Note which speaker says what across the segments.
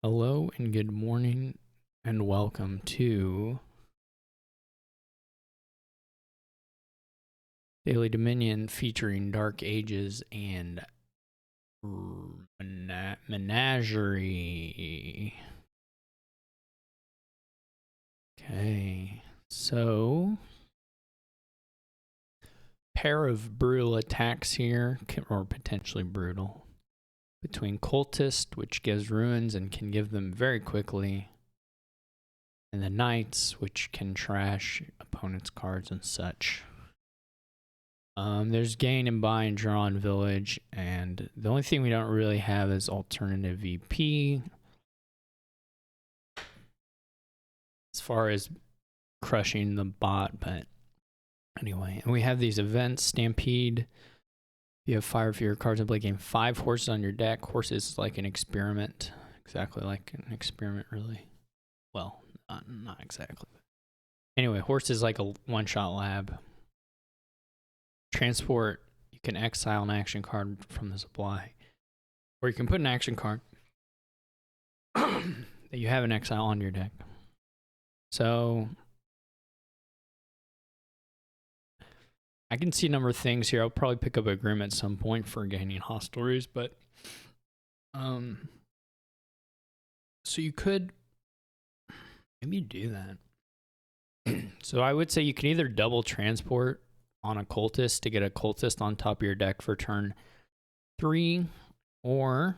Speaker 1: Hello and good morning and welcome to Daily Dominion featuring Dark Ages and Menagerie. Okay, so pair of brutal attacks here, or potentially brutal, between Cultist, which gives ruins and can give them very quickly, and the Knights, which can trash opponents' cards and such. There's gain and buy and draw on village, and the only thing we don't really have is alternative VP. As far as crushing the bot, but anyway. And we have these events, Stampede. You have fire for your cards in play game. 5 horses on your deck. Horses is like an experiment. Exactly like an experiment, really. Well, not exactly. Anyway, horse is like a one-shot lab. Transport, you can exile an action card from the supply. Or you can put an action card that you have an exile on your deck. So I can see a number of things here. I'll probably pick up a Grim at some point for gaining hostilities, but so you could maybe do that. So I would say you can either double transport on a cultist to get a cultist on top of your deck for turn 3, or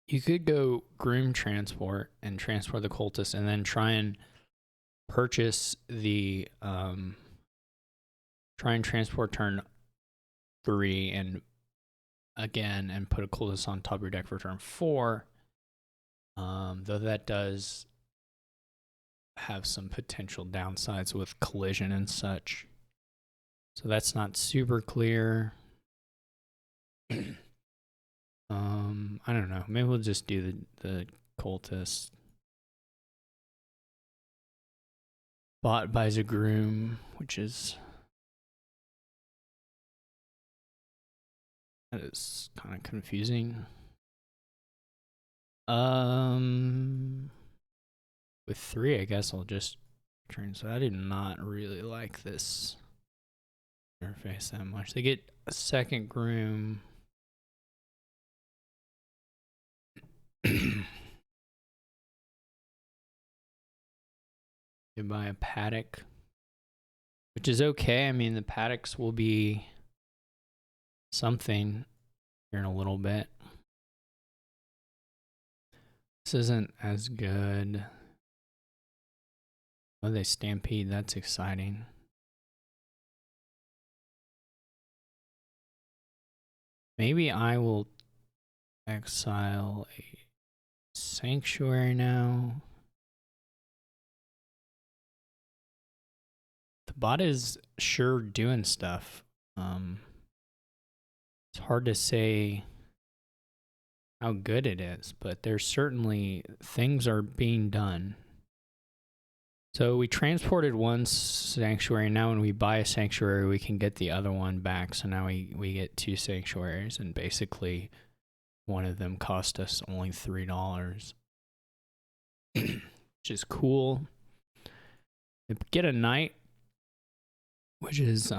Speaker 1: you could go Groom transport and transport the cultist and then try and purchase the try and transport turn 3 and again and put a cultist on top of your deck for turn 4. Though that does have some potential downsides with collision and such. So that's not super clear. I don't know. Maybe we'll just do the cultist. Bought buys a groom, which is that is kind of confusing. With 3, I guess I'll just train. So I did not really like this interface that much. They get a second groom. You buy a paddock, which is okay. I mean, the paddocks will be something here in a little bit. This isn't as good. Oh, they stampede. That's exciting. Maybe I will exile a sanctuary now. The bot is sure doing stuff. It's hard to say how good it is, but there's certainly things are being done. So we transported one sanctuary. Now when we buy a sanctuary, we can get the other one back. So now we get 2 sanctuaries, and basically one of them cost us only $3, which is cool. We get a knight, which is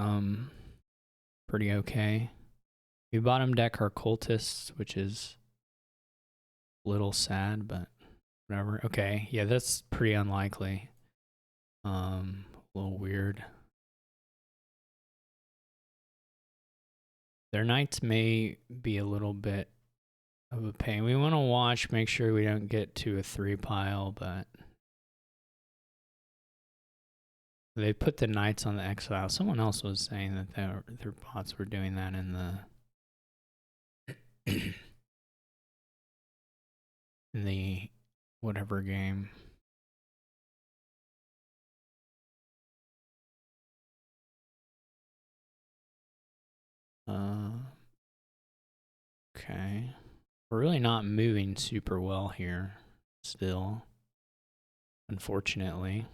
Speaker 1: pretty okay. We bottom deck our cultists, which is a little sad, but whatever. Okay, yeah, that's pretty unlikely. A little weird. Their knights may be a little bit of a pain. We want to watch, make sure we don't get to a 3 pile, but they put the knights on the exile. Someone else was saying that their bots were doing that in the in the whatever game. Okay. We're really not moving super well here still, unfortunately.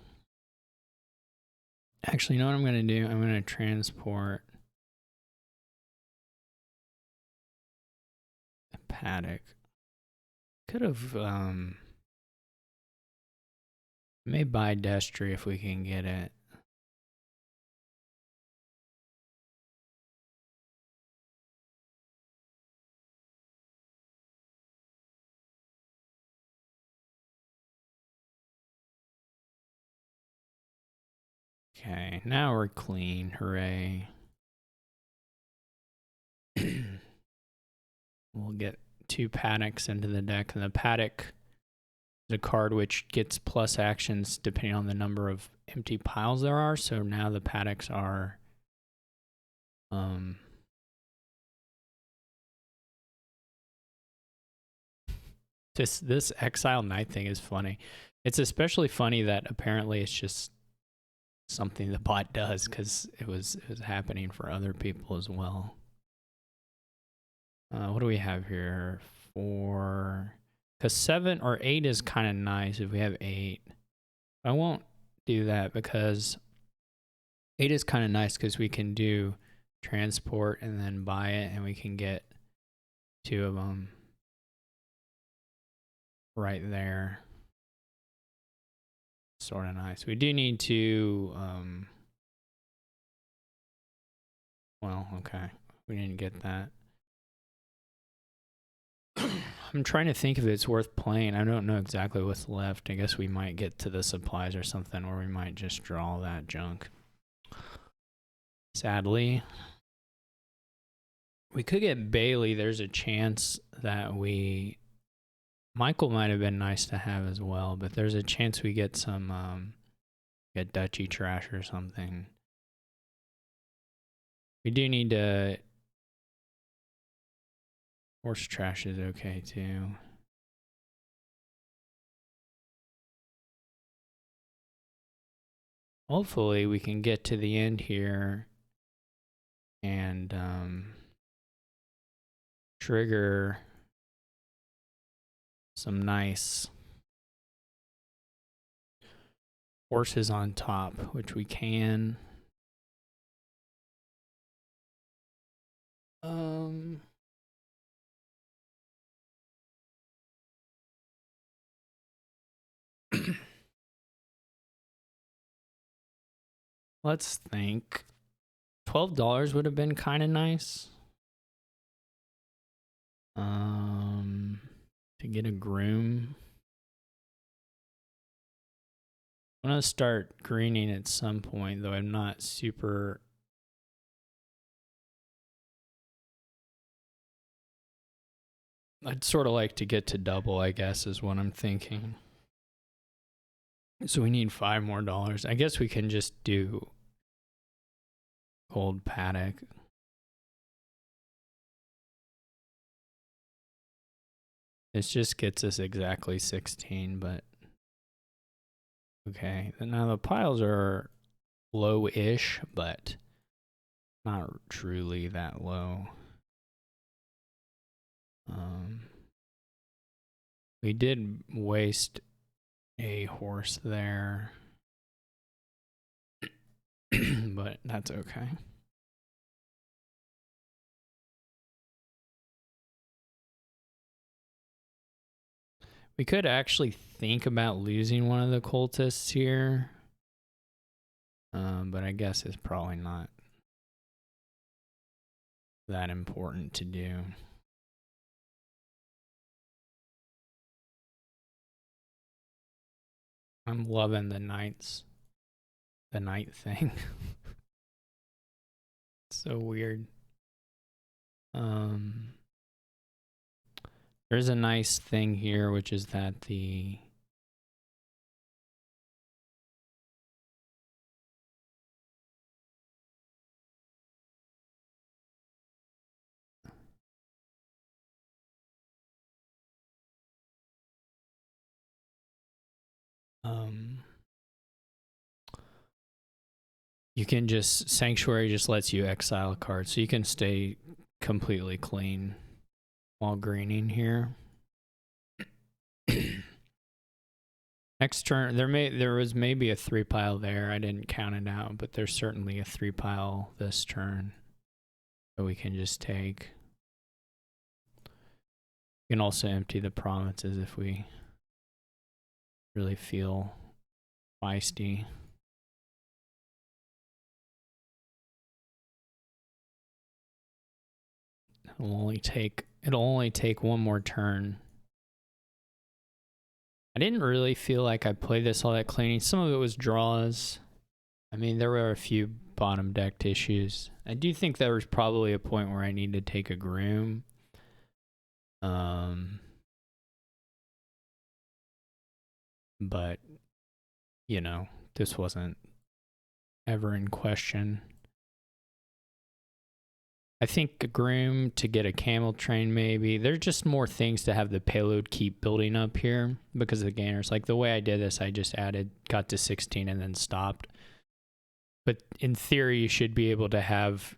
Speaker 1: Actually, you know what I'm going to do? I'm going to transport a paddock. Could have may buy Destry if we can get it. Okay, now we're clean. Hooray. We'll get 2 Paddocks into the deck, and the Paddock is a card which gets plus actions depending on the number of empty piles there are. So now the Paddocks are this Exile Knight thing is funny. It's especially funny that apparently it's just something the bot does, because it was happening for other people as well. What do we have here? 4, because 7 or 8 is kind of nice if we have 8. I won't do that because 8 is kind of nice because we can do transport and then buy it, and we can get 2 of them right there. Sort of nice. We do need to well, okay, we didn't get that. I'm trying to think if it's worth playing. I don't know exactly what's left. I guess we might get to the supplies or something, or we might just draw that junk. Sadly. We could get Bailey. There's a chance that we... Michael might have been nice to have as well, but there's a chance we get some... get Dutchy trash or something. We do need to... Horse trash is okay too. Hopefully we can get to the end here and trigger some nice horses on top, which we can. Let's think. $12 would have been kind of nice. To get a groom. I'm gonna start greening at some point, though I'm not super... I'd sort of like to get to double, I guess, is what I'm thinking. So we need $5 more. I guess we can just do gold paddock. This just gets us exactly 16, but okay. Now the piles are low-ish, but not truly that low. We did waste a horse there, but that's okay. We could actually think about losing one of the cultists here, but I guess it's probably not that important to do. I'm loving the night thing. It's so weird. There's a nice thing here, which is that the you can just... Sanctuary just lets you exile a card, so you can stay completely clean while greening here. Next turn, there was maybe a 3 pile there. I didn't count it out, but there's certainly a 3 pile this turn that we can just take. We can also empty the provinces if we really feel feisty. It'll only take one more turn. I didn't really feel like I played this all that clean. Some of it was draws. I mean, there were a few bottom decked issues. I do think there was probably a point where I need to take a groom. But, you know, this wasn't ever in question. I think a groom to get a camel train, maybe. There's just more things to have the payload keep building up here because of the gainers. Like the way I did this, I just got to 16 and then stopped. But in theory, you should be able to have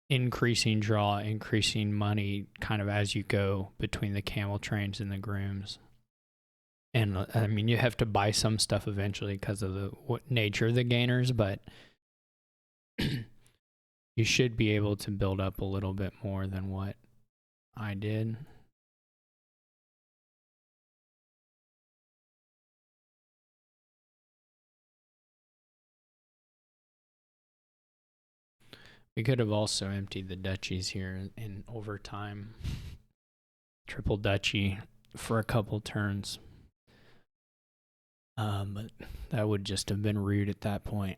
Speaker 1: increasing draw, increasing money kind of as you go between the camel trains and the grooms. And I mean, you have to buy some stuff eventually because of the nature of the gainers, but you should be able to build up a little bit more than what I did. We could have also emptied the duchies here in overtime. Triple duchy for a couple turns. But that would just have been rude at that point.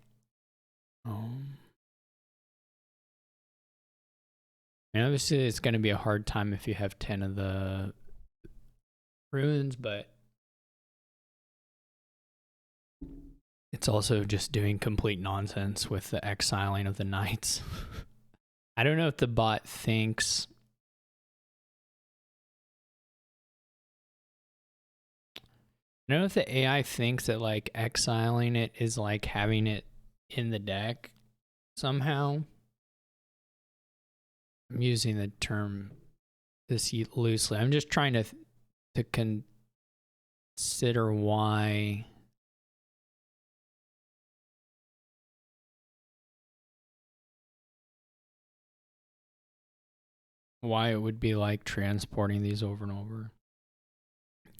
Speaker 1: And obviously it's going to be a hard time if you have 10 of the ruins, but it's also just doing complete nonsense with the exiling of the knights. I don't know if the bot thinks... I don't know if the AI thinks that like exiling it is like having it in the deck somehow. I'm using the term this loosely. I'm just trying to consider why it would be like transporting these over and over.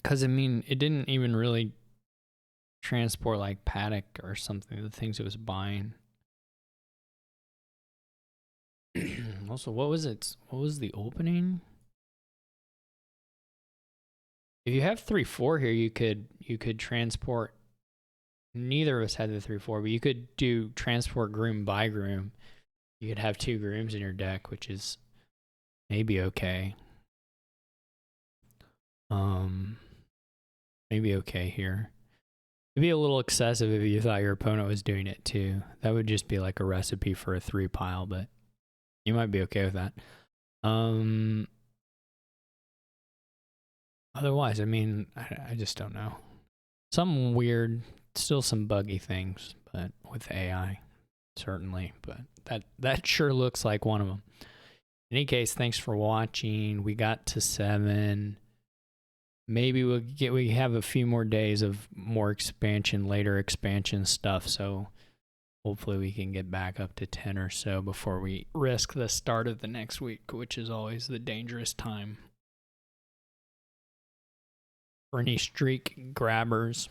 Speaker 1: Because I mean, it didn't even really transport like Paddock or something, the things it was buying. Also, what was it? What was the opening? If you have 3-4 here, you could transport. Neither of us had the 3-4, but you could do transport groom by groom. You could have 2 grooms in your deck, which is maybe okay. Maybe okay here. It'd be a little excessive if you thought your opponent was doing it too. That would just be like a recipe for a 3 pile, but you might be okay with that. Otherwise, I mean, I just don't know. Some weird, still some buggy things, but with AI, certainly. But that sure looks like one of them. In any case, thanks for watching. We got to 7. Maybe we have a few more days of more expansion, later expansion stuff. So hopefully we can get back up to 10 or so before we risk the start of the next week, which is always the dangerous time for any streak grabbers.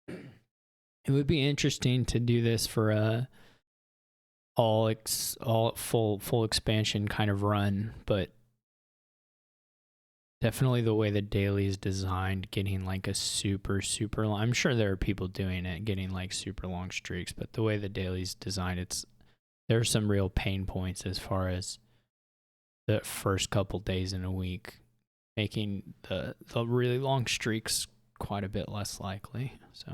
Speaker 1: It would be interesting to do this for a all full expansion kind of run, but definitely the way the daily is designed, getting like a super long, I'm sure there are people doing it, getting like super long streaks, but the way the daily is designed, there's some real pain points as far as the first couple days in a week, making the really long streaks quite a bit less likely. So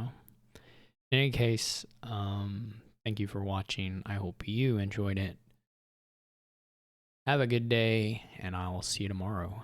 Speaker 1: in any case, thank you for watching. I hope you enjoyed it. Have a good day, and I'll see you tomorrow.